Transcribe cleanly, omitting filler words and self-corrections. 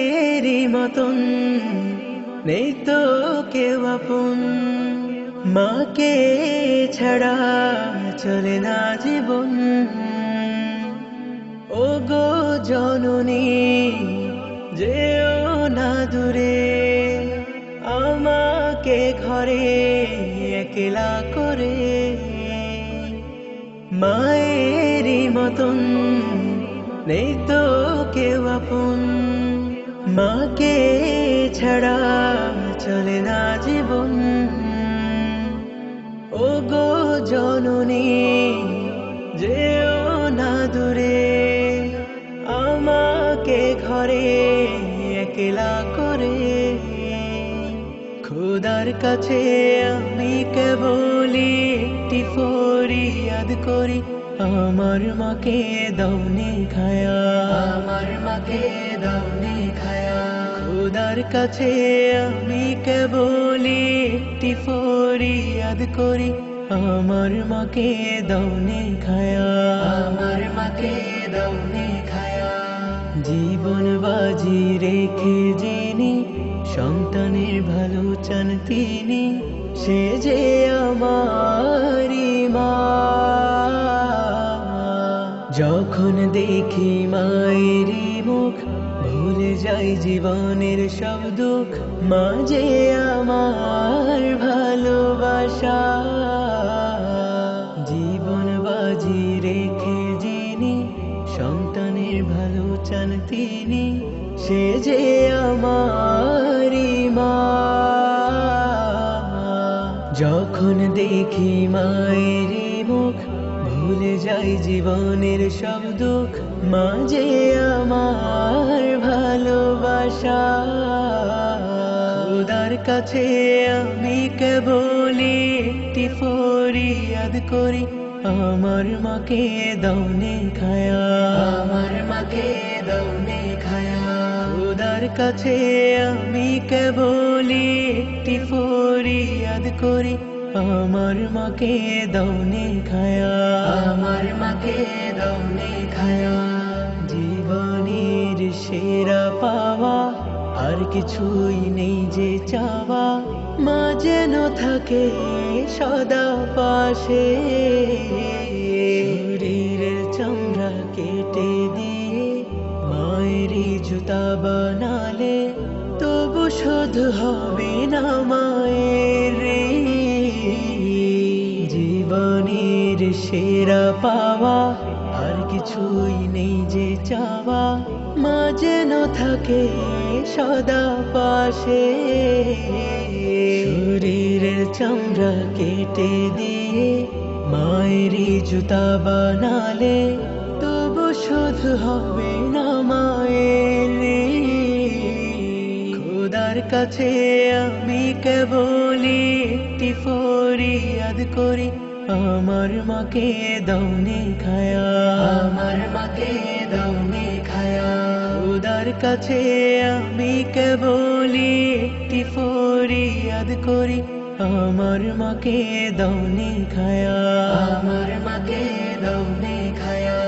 মায়েরই মতন নেই তো কেউ আপন, মাকে ছাড়া চলে না জীবন। ও গো জননী যেও না দূরে, আমাকে ঘরে একলা করে। মায়েরই মতন নেই তো কেউ আপন, মাকে ছাড়া চলে না জীবন। ও গো জননী যেও না দূরে, আমাকে ঘরে একলা করে। খোদার কাছে আমি কেবলই একটি ফরিয়াদ করি, আমার মাকে দাওনি খায়া, আমার মাকে দাওনি খায়া। খোদার কাছে আমি কেবলই একটি ফরিয়াদ করি, আমার মাকে দাওনি খায়া, আমার মাকে দাওনি খায়া। জীবন বাজি রেখে যিনি সন্তানের ভালো চান তিনি, সে যে আমারি মা। যখন দেখি মায়েরই মুখ ভুলে যাই জীবনের সব দুঃখ, মা যে আমার ভালোবাসা। জীবন বাজি রেখে যিনি সন্তানের ভালো চান তিনি, সে যে আমারি মা। যখন দেখি মায়েরই মুখ ভুলে যাই জীবনের সব দুঃখ, মা যে আমার ভালোবাসা। খোদার কাছে আমি কেবলই একটি ফরিয়াদ করি, আমার মাকে দাওনি খায়া, আমার মাকে দাওনি খায়া। খোদার কাছে আমি কেবলই একটি ফরিয়াদ করি, আমার মাকে দাওনি খায়া, আমার মাকে দাওনি খায়া। জীবনের সেরা পাওয়া আর কিছুই নেই যে চাওয়া, মা যেন থাকে সদা পাশে। শরীরের চামড়া কেটে দিয়ে মায়েরই জুতা বানালে, তবু শুধু হবে না মায়ের। জীবনের সেরা পাওয়া আর কিছুই নেই যে চাওয়া, মা যেন থাকে সদা পাশে। শরীরের চামড়া কেটে দিয়ে মায়েরই জুতা বানালে, তবু শুধু হবে না মায়ের। খোদার কাছে আমি কেবলই একটি ফরিয়াদ করি, আমার মাকে দাওনি খায়া, আমার মাকে দাওনি খায়া। খোদার কাছে আমি কেবলই একটি ফরিয়াদ করি, আমার মাকে দাওনি খায়া, আমার মাকে দাওনি খায়া।